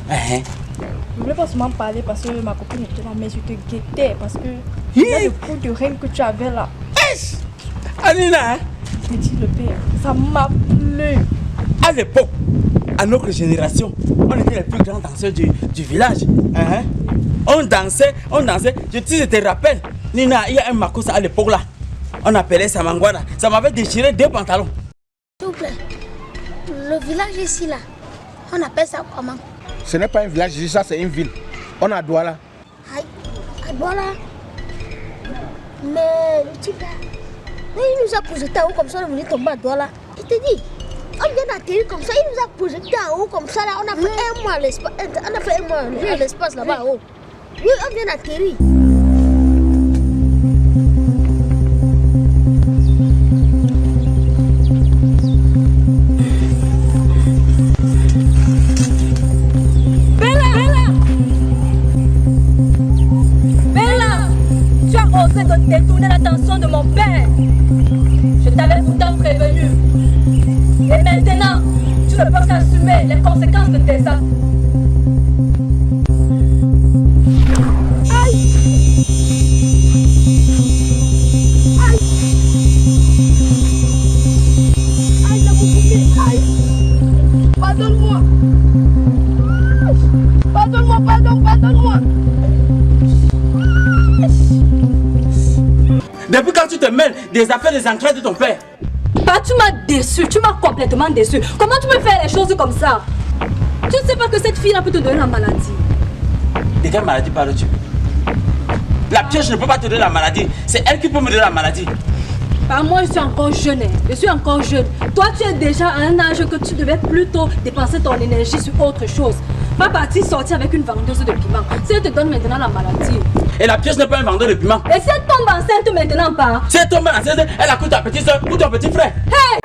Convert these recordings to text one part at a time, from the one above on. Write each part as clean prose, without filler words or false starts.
Je voulais pas seulement parler parce que ma copine était là, mais je te guettais parce que il y a le coup de reine que tu avais là. Anina, Je te dis le père, ça m'a plu. à l'époque, à notre génération, on était les plus grands danseurs du village. On dansait. Je te rappelle, Nina, il y a un Makosa à l'époque là. On appelait ça Mangwana. Ça m'avait déchiré 2 pantalons. S'il vous plaît, le village ici là, on appelle ça comment? Ce n'est pas un village ici, ça c'est une ville. On a Douala. Aïe, à Douala. Mais le type là, il nous a projeté en haut comme ça, on est venu tomber à Douala. Je te dis, on vient d'atterrir comme ça, il nous a projeté en haut comme ça là, on a fait un mois à l'espace, on a fait un mois à l'espace là-bas en haut. Oui, on vient d'atterrir. De détourner l'attention de mon père. Je t'avais pourtant prévenu. Et maintenant, tu ne peux qu'assumer les conséquences de tes actes. Aïe! Aïe! Aïe, j'ai beaucoup fait. Aïe! Pardonne-moi! Pardonne-moi, pardonne-moi! Depuis quand tu te mêles des affaires des entrailles de ton père? Bah, tu m'as déçu, tu m'as complètement déçu. Comment tu peux faire les choses comme ça? Tu ne sais pas que cette fille-là peut te donner la maladie. De quelle maladie parles-tu? La pioche ne peut pas te donner la maladie. C'est elle qui peut me donner la maladie. Bah, moi, je suis encore jeune. Je suis encore jeune. Toi, tu es déjà à un âge que tu devais plutôt dépenser ton énergie sur autre chose. Pas partir sortir avec une vendeuse de piment. Si elle te donne maintenant la maladie. Et la pioche n'est pas un vendeur de piment. Et si elle tombe enceinte maintenant pas? Si elle tombe enceinte, elle accouche ta petite soeur ou ton petit frère. Hey!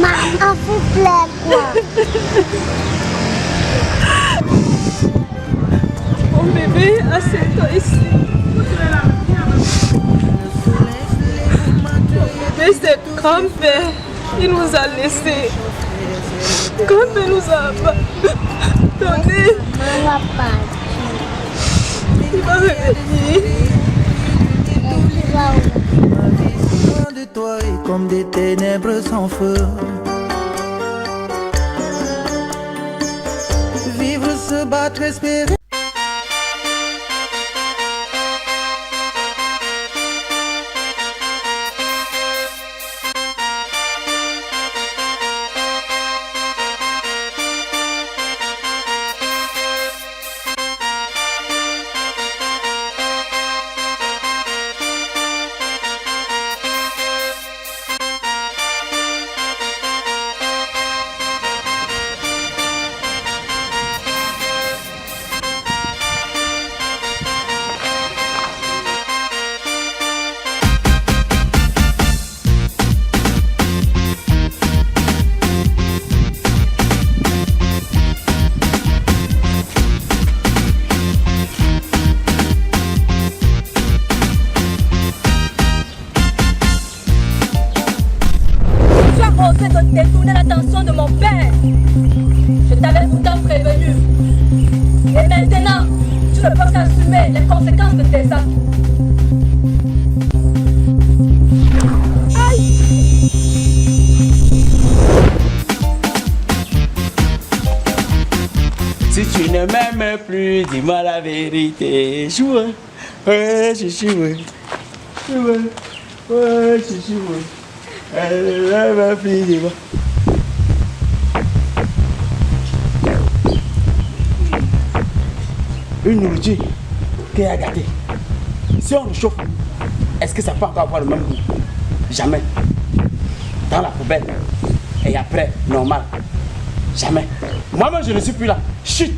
Maman, s'il vous plaît, quoi. Mon bébé, assieds-toi ici. Mon bébé, c'est grand-père. Il nous a laissés. Grand-père nous a donné. On va partir. Il va revenir. Il va où? Loin de toi et comme des ténèbres sans feu. Vivre, se battre, espérer. De détourner l'attention de mon père. Je t'avais pourtant prévenu. Et maintenant, tu ne peux qu'assumer les conséquences de tes actes. Aïe! Si tu ne m'aimes plus, dis-moi la vérité. Joue, ouais, je suis, ouais. Ouais, je suis, ouais. Elle m'a plus, dis-moi. Une nourriture qui a gâté. Si on le chauffe, est-ce que ça peut encore avoir le même goût? Jamais. Dans la poubelle. Et après, normal. Jamais. Moi-même, je ne suis plus là. Chut!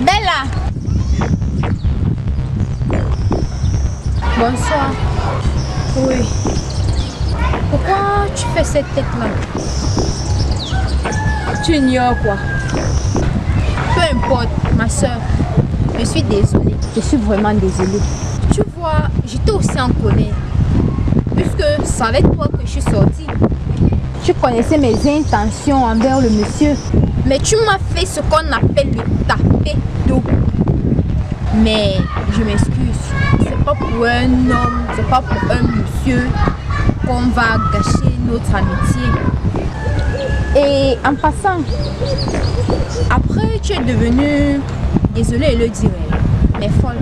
Bella. Bonsoir. Oui. Pourquoi tu fais cette tête-là? Tu ignores quoi? Peu importe, ma soeur. Je suis désolée. Je suis vraiment désolée. Tu vois, j'étais aussi en colère. Puisque c'est avec toi que je suis sortie. Tu connaissais mes intentions envers le monsieur. Mais tu m'as fait ce qu'on appelle le taper d'eau. Mais je m'excuse. C'est pas pour un homme, c'est pas pour un monsieur qu'on va gâcher notre amitié. Et en passant, après tu es devenue, désolée de le dire, mais folle.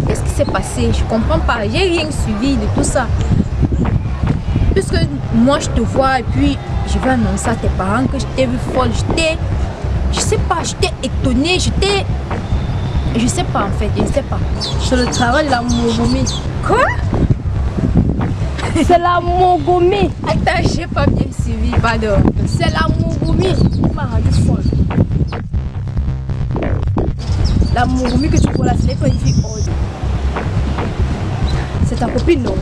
Qu'est-ce qui s'est passé? Je comprends pas. J'ai rien suivi de tout ça. Puisque moi je te vois et puis je vais annoncer à tes parents que je t'ai vu folle. Je sais pas, j'étais étonnée, je sais pas en fait, je ne sais pas. C'est le travail de la Mogomé. Quoi? C'est la Mogomé. Attends, j'ai pas bien suivi, pardon. C'est la Mogomé qui m'a rendu folle. La Mogomé que tu vois là, ce n'est pas une fille ordinaire. C'est ta copine, non?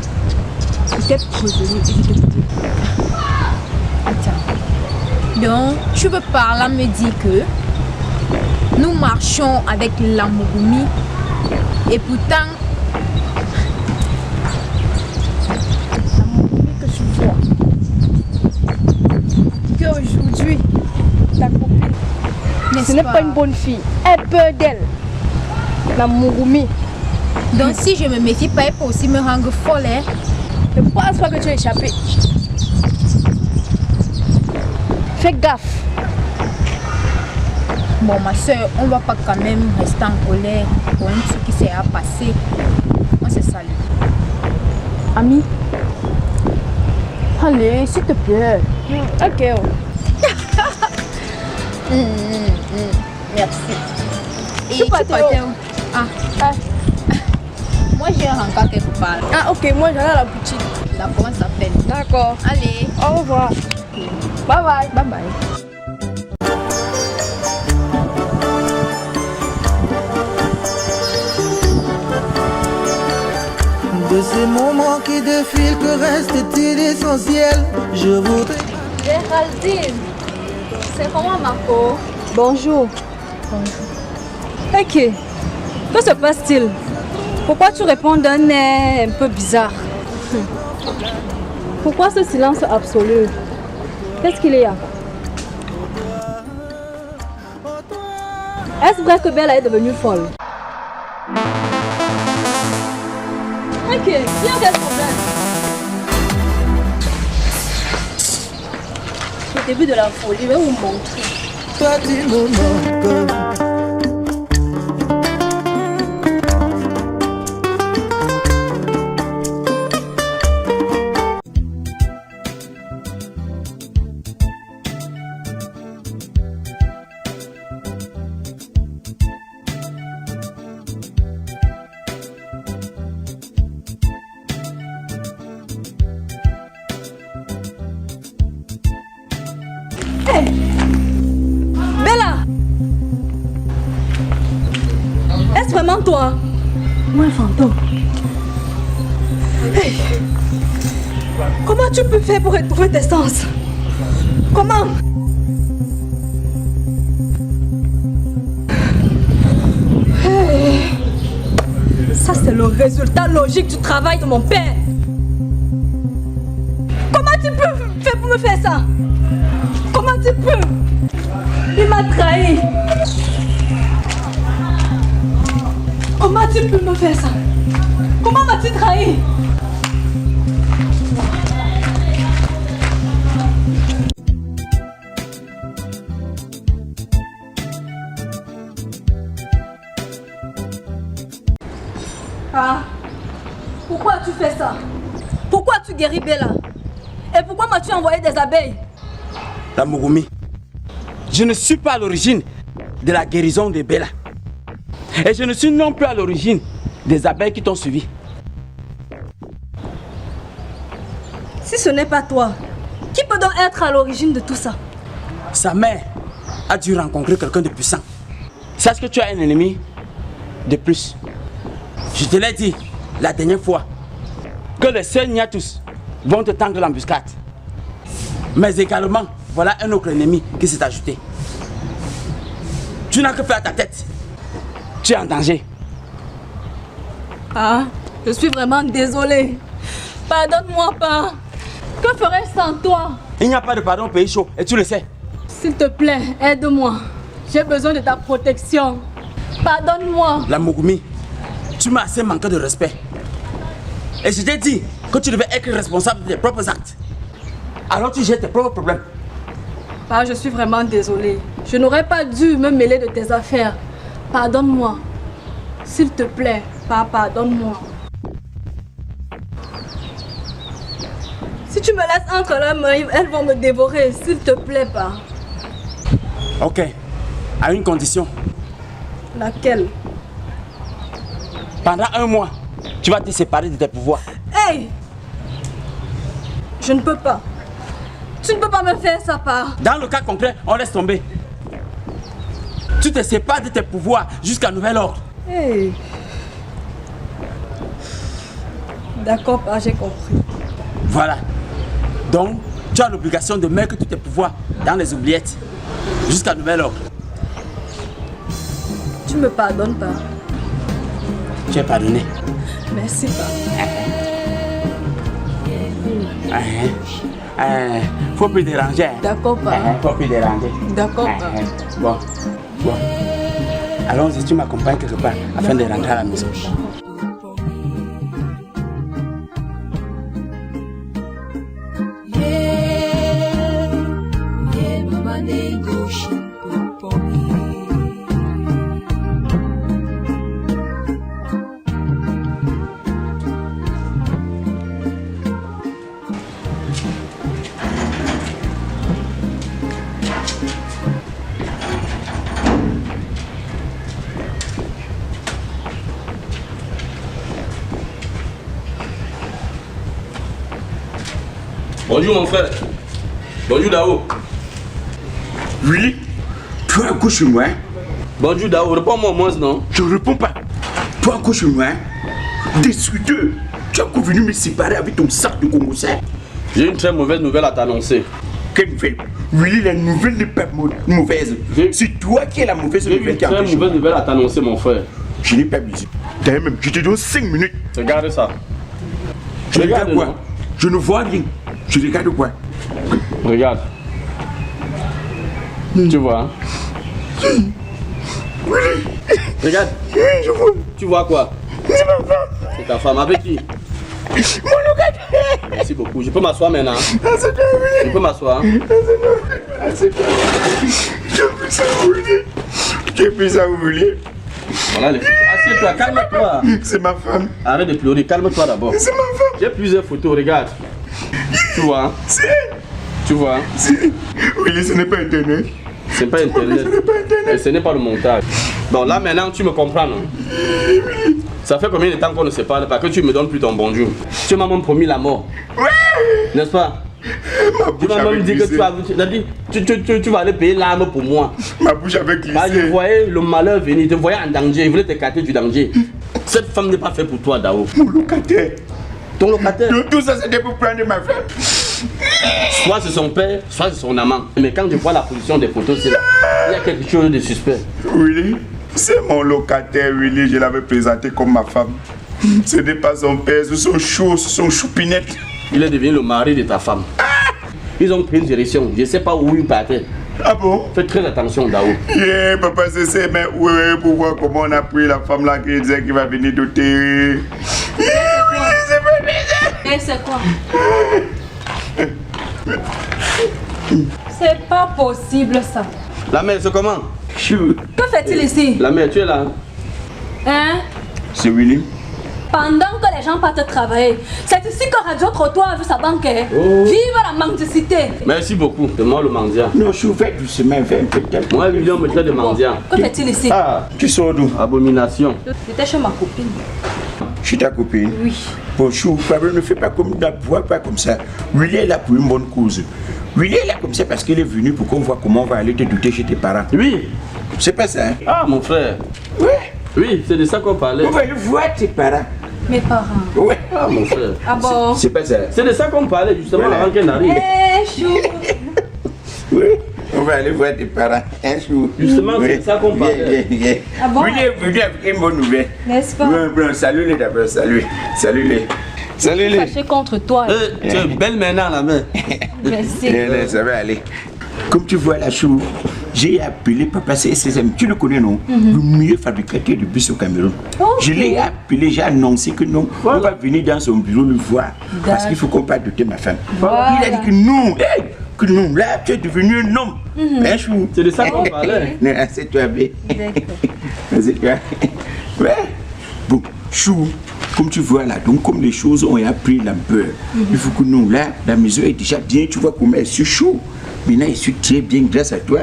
Je t'ai prévenu et je t'ai dit. Attends. Donc, tu veux par là me dire que nous marchons avec la Mogomé et pourtant La Mogomé que tu vois, qu'aujourd'hui, ta copine, ce n'est pas une bonne fille. Elle peur d'elle. La Mogomé. Donc si je me méfie pas, elle peut aussi me rendre folle. Hein? Ne pense pas que tu as échappé. Fais gaffe. Bon, ma soeur, on va pas quand même rester en colère pour un truc qui s'est passé. On se salue. Ami. Allez, s'il te plaît. Ok. Merci. Et Tu partais où? Ah. Moi, j'ai un rencard quelque part. Ah, ok, moi j'allais à la boutique. D'accord, on s'appelle. D'accord. Allez. Au revoir. Bye bye. Bye bye. De ces moments qui défilent, que reste-t-il essentiel? Je voudrais... Géraldine. C'est comment Marco? Bonjour. Bonjour. Ok. Que se passe-t-il? Pourquoi tu réponds d'un air un peu bizarre? Pourquoi ce silence absolu? Qu'est-ce qu'il y a? Est-ce vrai que Bella est devenue folle? Ok, viens, quel problème? Le début de la folie, je vais vous montrer. Toi tu me manques. Bella! Est-ce vraiment toi? Moi, fantôme. Hey. Comment tu peux faire pour retrouver tes sens? Comment? Hey. Ça, c'est le résultat logique du travail de mon père. Comment tu peux faire pour me faire ça? Comment tu peux? Il m'a trahi. Comment tu peux me faire ça? Comment m'as-tu trahi? Ah, pourquoi as-tu fait ça? Pourquoi as-tu guéri Bella? Et pourquoi m'as-tu envoyé des abeilles? La Mogomé, je ne suis pas à l'origine de la guérison de Bella. Et je ne suis non plus à l'origine des abeilles qui t'ont suivi. Si ce n'est pas toi, qui peut donc être à l'origine de tout ça? Sa mère a dû rencontrer quelqu'un de puissant. sache que tu as un ennemi de plus. Je te l'ai dit la dernière fois que les sœurs Niatus vont te tendre l'embuscade. Mais également, voilà un autre ennemi qui s'est ajouté. Tu n'as que faire ta tête. Tu es en danger. Ah, je suis vraiment désolée. Pardonne-moi pas. Que ferais-je sans toi? Il n'y a pas de pardon au pays chaud et tu le sais. S'il te plaît, aide-moi. J'ai besoin de ta protection. Pardonne-moi. La Mogumi, tu m'as assez manqué de respect. Et je t'ai dit que tu devais être responsable de tes propres actes. Alors tu gères tes propres problèmes. Ah, je suis vraiment désolée. Je n'aurais pas dû me mêler de tes affaires. Pardonne-moi. S'il te plaît, pardonne-moi. Si tu me laisses entre leurs mains, elles vont me dévorer. S'il te plaît, pas. Ok, à une condition. Laquelle? Pendant 1 mois, tu vas te séparer de tes pouvoirs. Hey! Je ne peux pas. Tu ne peux pas me faire ça, pas. Dans le cas concret, on laisse tomber. Tu te sépares de tes pouvoirs jusqu'à nouvel ordre. Hey! D'accord, pas, j'ai compris. Voilà. Donc, tu as l'obligation de mettre tous tes pouvoirs dans les oubliettes jusqu'à nouvel ordre. Tu me pardonnes pas. Tu es pardonné. Merci, pas. Faut plus déranger. D'accord, pas. Faut plus déranger. D'accord, pas. Bon. Allons-y, tu m'accompagnes quelque part afin de rentrer à la maison. Bonjour mon frère. Bonjour Dao. Oui, tu as un coup sur moi. Bonjour Dao, réponds-moi au moins non. Je ne réponds pas. Tu as un coup sur moi. Destructeur. Tu as encore venu me séparer avec ton sac de Congosais. J'ai une très mauvaise nouvelle à t'annoncer. Quelle nouvelle? Oui, la nouvelle n'est pas mauvaise. C'est toi qui es la mauvaise nouvelle. J'ai une très mauvaise nouvelle à t'annoncer mon frère. Je n'ai pas besoin. D'ailleurs même, je te donne 5 minutes. Regarde ça. Je regarde quoi? Je ne vois rien. Je regarde quoi? Regarde. Tu vois hein? Oui. Regarde. Oui, je vois. Tu vois quoi? C'est ma femme. C'est ta femme avec qui? Mon locataire. Merci beaucoup. Je peux m'asseoir maintenant. Je peux m'asseoir. J'ai plus ça vous voulez. Voilà les photos. Assieds-toi, calme-toi. C'est ma femme. Arrête de pleurer, calme-toi d'abord. C'est ma femme. J'ai plusieurs photos, regarde. Tu vois? C'est. Tu vois? Oui, ce n'est pas Internet. C'est pas Internet. Et ce n'est pas le montage. Bon, là maintenant, tu me comprends, non? Ça fait combien de temps qu'on ne se parle pas que tu me donnes plus ton bonjour? Tu m'as même promis la mort. Ouais! N'est-ce pas? Tu m'as même dit que tu vas aller payer l'âme pour moi. Ma bouche avec glissé. Bah, je voyais le malheur venir, je te voyais en danger, je voulais t'écarter du danger. Cette femme n'est pas faite pour toi, Dao. Mon locataire. Ton locataire? Tout ça, c'était pour prendre ma femme. Soit c'est son père, soit c'est son amant. Mais quand je vois la position des photos, c'est là. Il y a quelque chose de suspect. Willy, c'est mon locataire, Willy. Je l'avais présenté comme ma femme. Ce n'est pas son père, c'est son chou, c'est son choupinette. Il est devenu le mari de ta femme. Ils ont pris une direction. Je ne sais pas où ils partaient. Ah bon? Fais très attention, Dao. Yeah, papa, c'est mais ouais, pour voir comment on a pris la femme là qui disait qu'il va venir doter. Et c'est quoi? C'est pas possible ça. La mère, c'est comment? Que fait-il ici? La mère, tu es là? Hein? C'est Willy. Pendant que les gens partent travailler, c'est ici que Radio Trottoir a vu sa banque. Vive la mendicité! Merci beaucoup. C'est moi le mendiant. Non, je suis ouvert doucement, fais un peu de calme. Moi, William me traite de mendiant. Que fait-il ici? Ah, tu sors d'où? Abomination. J'étais chez ma copine. Je suis ta copine? Oui. Bon, chou, ne fais pas comme la voix, pas comme ça. Willy est là pour une bonne cause. Willy est là comme ça parce qu'il est venu pour qu'on voit comment on va aller te douter chez tes parents. Oui. C'est pas ça. Hein? Ah, mon frère. Oui. Oui, c'est de ça qu'on parlait. Vous voyez voir tes parents. Mes parents. Oui. Ah, mon frère. Ah bon? C'est pas ça. C'est de ça qu'on parlait justement avant qu'elle n'arrive. Eh, chou. Oui. On va aller voir tes parents un jour. Justement, c'est de ça qu'on parlait. Viens. Ah bon? Venez avec une bonne nouvelle. N'est-ce pas? Bon, salut-les d'abord, salut-les. Salut-les. Fâché contre toi. Tu es belle maintenant, la main. Merci. Ça va aller. Comme tu vois la chou, j'ai appelé papa CSM. Tu le connais, non? Le meilleur fabricateur de bus au Cameroun. Je l'ai appelé, j'ai annoncé que non, on va venir dans son bureau le voir. Parce qu'il faut qu'on parle de ma femme. Voilà. Il a dit que non, que non, là, tu es devenu un homme. Hein, chou? C'est de ça qu'on parlait. Non, c'est toi, bé. C'est toi. Ouais. Bon, chou. Comme tu vois là, donc comme les choses ont appris l'ampleur, il faut que nous, là, la maison est déjà bien, tu vois comment elle est chaud. Maintenant, je suis très bien grâce à toi.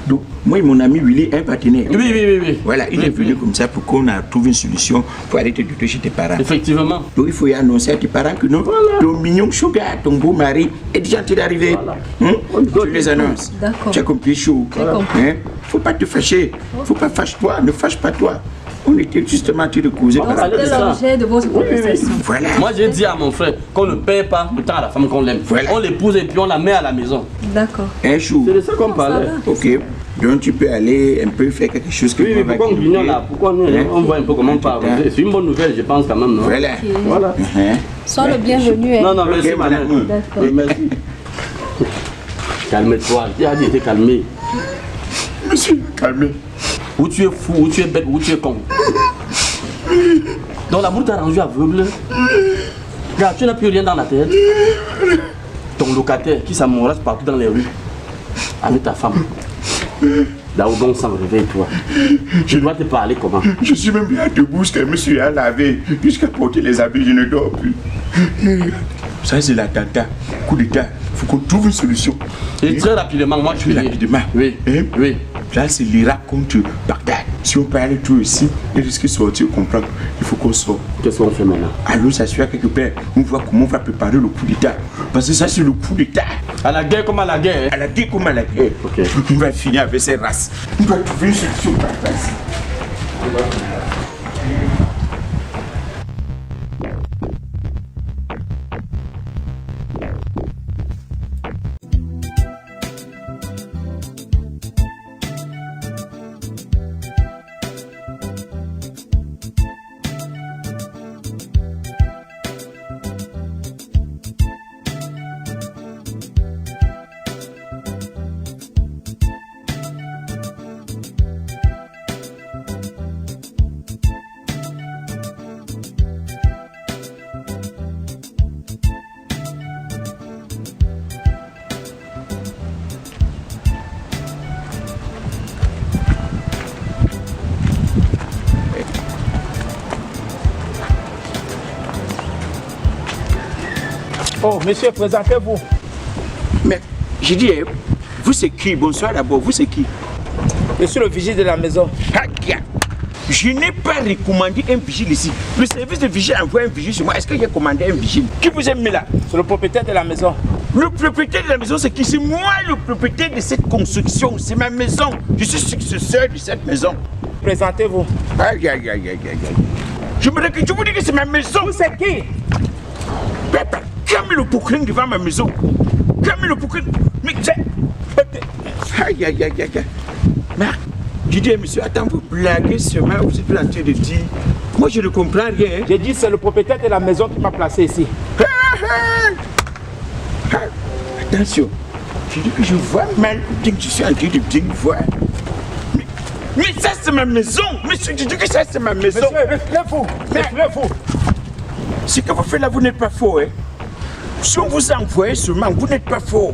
Donc, moi et mon ami Willy, un partenaire. Oui. Voilà, il est venu comme ça pour qu'on a trouvé une solution pour aller te doter chez tes parents. Effectivement. Donc, il faut y annoncer à tes parents que non, ton mignon sugar, ton beau mari est déjà en train d'arriver. Tu les annonces. D'accord. Tu as compris, chaud. Faut pas te fâcher. Faut pas fâche-toi, ne fâche pas toi. On était justement en train de causer par rapport à C'est ça. l'objet de votre conversation. Voilà. Moi, j'ai dit à mon frère qu'on ne paie pas le temps à la femme qu'on l'aime. Voilà. On l'épouse et puis on la met à la maison. D'accord. Un chou. C'est de ça qu'on parlait. Ok. Donc tu peux aller un peu faire quelque chose que Oui, moi, pourquoi on grignote là? Pourquoi nous, on voit un peu comment on parle? C'est une bonne nouvelle, je pense quand même, non? Voilà. Voilà. Sois le bienvenu. Hein. Non, merci, madame. D'accord. Oui, merci. Calme-toi, tu as dit de te calmer. Monsieur, calmez. Ou tu es fou, ou tu es bête, ou tu es con. Donc l'amour t'a rendu aveugle. Regarde, tu n'as plus rien dans la tête. Ton locataire qui s'amourasse partout dans les rues avec ta femme. Là où bon sang, réveille-toi. Je dois te parler comment? Je suis même bien debout, que monsieur a lavé. Jusqu'à porter les habits, je ne dors plus. Ça, c'est l'attentat. Coup d'état. Il faut qu'on trouve une solution. Et très rapidement, moi je suis rapidement. Oui, oui. Là, c'est l'Irak contre Bagdad. Si on peut aller tout ici, il risque de sortir, comprendre. Il faut qu'on sorte. Qu'est-ce qu'on fait maintenant? Allons s'assurer quelque part. On voit comment on va préparer le coup d'état. Parce que ça, c'est le coup d'état. À la guerre comme à la guerre. À la guerre comme à la guerre. Ok. On va finir avec ces races. On doit trouver une solution par place. Oh, monsieur, présentez-vous. Mais, j'ai dit, vous c'est qui? Bonsoir d'abord, vous c'est qui? Je suis le vigile de la maison. Je n'ai pas recommandé un vigile ici. Le service de vigile envoie un vigile chez moi. Est-ce que j'ai commandé un vigile? Qui vous a mis là? C'est le propriétaire de la maison. Le propriétaire de la maison, c'est qui? C'est moi le propriétaire de cette construction. C'est ma maison. Je suis successeur de cette maison. Présentez-vous. Aïe. Je me recule, je vous dis que c'est ma maison. Vous c'est qui? Papa, qui a mis le bouclin devant ma maison? Qui a mis le bouclin? Mais c'est... Aïe. Marc, je dis, monsieur, attends, vous blaguez seulement, vous êtes en train de dire. Moi, je ne comprends rien. J'ai dit, c'est le propriétaire de la maison qui m'a placé ici. Attention, je dis que je vois mal, je suis en train de bien voir. Mais ça, c'est ma maison. Monsieur, je dis que ça, c'est ma maison. Monsieur, reculez-vous. Ce que vous faites là, vous n'êtes pas fort, hein. Si on vous a envoyé seulement, vous n'êtes pas fort.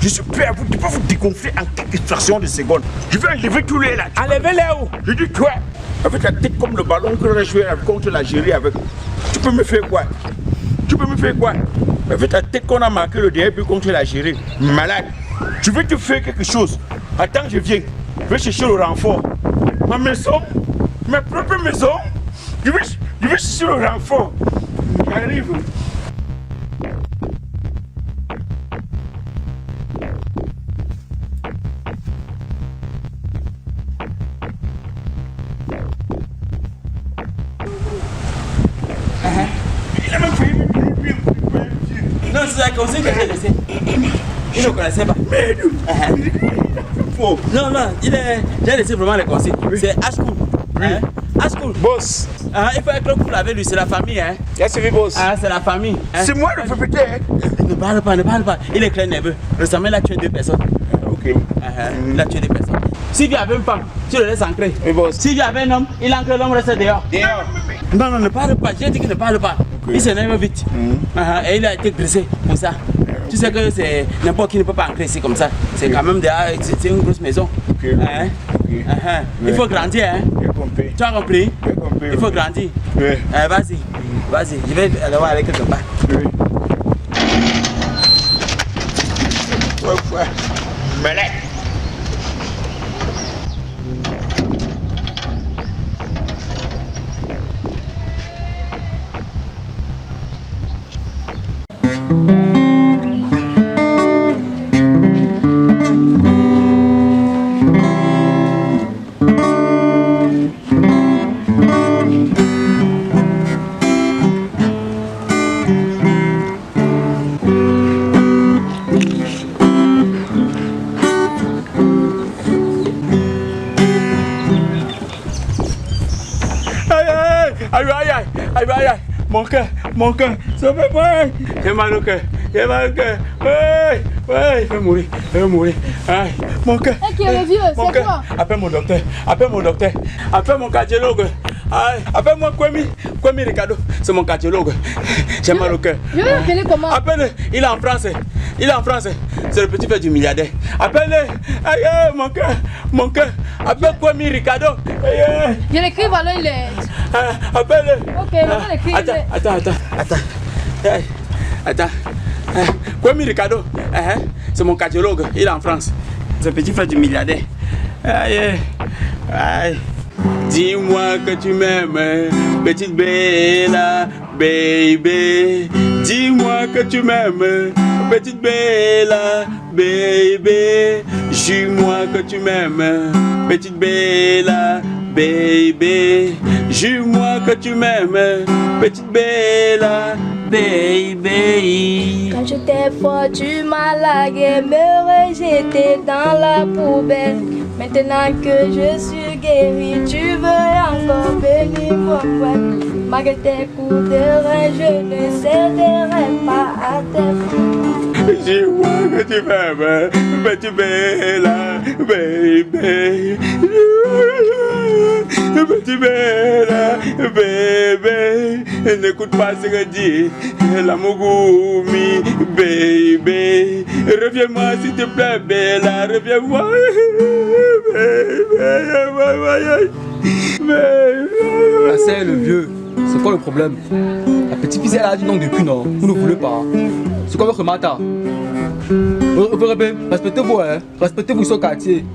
Je suis prêt à vous dégonfler en quelques fractions de secondes. Je vais enlever tous les là. Enlevez-les où? Je dis toi, avec la tête comme le ballon que l'on a joué contre l'Algérie avec. Tu peux me faire quoi? Avec la tête qu'on a marqué le dernier but contre l'Algérie. Malade. Je vais te faire quelque chose. Attends, je viens. Je vais chercher le renfort. Ma maison, ma propre maison. Je vais chercher le renfort. J'arrive. c'est un conseil que j'ai laissé. Il ne connaissait pas. Non, non, j'ai laissé vraiment les conseils. C'est Ashkoul. Ashkoul. Boss. Il faut être cool avec lui, c'est la famille. Hein. J'ai suivi, boss. C'est la famille. C'est moi le propriétaire. Ne parle pas, ne parle pas. Il est clair nerveux. Récemment, il a tué 2 personnes. Ok. Il a tué 2 personnes. S'il y avait une femme, tu le laisses ancrer. Oui, boss. S'il y avait un homme, il ancre l'homme reste dehors. Non, non, ne parle pas. J'ai dit qu'il ne parle pas. Il s'énerve vite. Et il a été blessé pour ça. Tu sais que c'est n'importe qui ne peut pas ancrer ici comme ça. C'est quand même c'est une grosse maison. Il faut grandir. Hein. Tu as compris? Il faut grandir. Vas-y, vas-y. Je vais aller voir avec quelque part. Aïe, mon cœur, ça fait mal. J'ai mal au cœur, j'ai mal au cœur. Il va mourir, Aïe, mon cœur. Qui est le vieux, c'est quoi? Appelle mon docteur, appelle mon cardiologue. Appelle-moi Kwemi Ricardo, c'est mon cardiologue. J'ai mal au cœur. Je vais l'appeler comment? Appelle-le, il est en France, c'est le petit frère du milliardaire. Appelle-le, aïe, mon cœur, appelle Kwemi Ricardo. Je l'écris, voilà, il est... Appelle-le. Ok, je vais l'écrire. Attends. Kwemi Ricardo, c'est mon cardiologue, il est en France. C'est le petit frère du milliardaire. Aïe. Dis-moi que tu m'aimes, petite Bella, baby. Dis-moi que tu m'aimes, petite Bella, baby. Jure-moi que tu m'aimes, petite Bella, baby. Jure-moi que tu m'aimes, petite Bella, baby. Quand j'étais fort, tu m'as largué, me rejeté dans la poubelle. Maintenant que je suis guéri, tu veux encore venir me voir. Malgré tes coups de rein, je ne céderai pas à tes coups. Dis-moi que tu m'aimes, petite Bella, baby. Petit Bella, bébé, n'écoute pas ce que dit la Mogumi, baby. Reviens-moi s'il te plaît, Bella, reviens-moi. C'est le vieux, c'est quoi le problème? La petite fille elle a dit non depuis non, vous ne voulez pas. C'est quoi votre matin? Respectez-vous, respectez-vous ce quartier.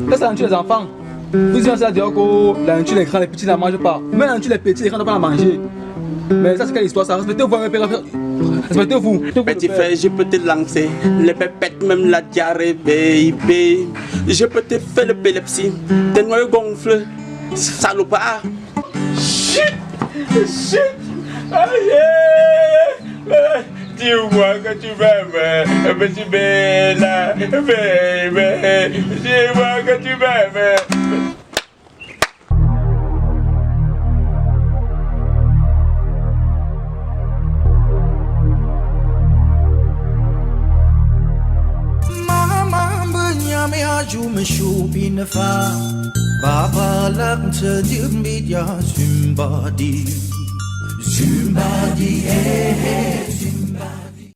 Qu'est-ce que ça tue les enfants? Vous dites ça dire que la nature les grands, les petits ne mangent pas. Même la nature les petits, les grands ne doivent pas la manger. Mais ça c'est quelle histoire ça? Respectez-vous, respectez-vous. Petit frère, je peux te lancer les pépettes, même la diarrhée, baby. Je peux te faire l'épilepsie, tes noyaux gonflent, salopard. Chut. Dis-moi que tu m'aimes, petit Bella, baby. Dis-moi que tu m'aimes. Ju me shubin fa Baba lak te dimbit ya Zumbadi Zumbadi, Zumbadi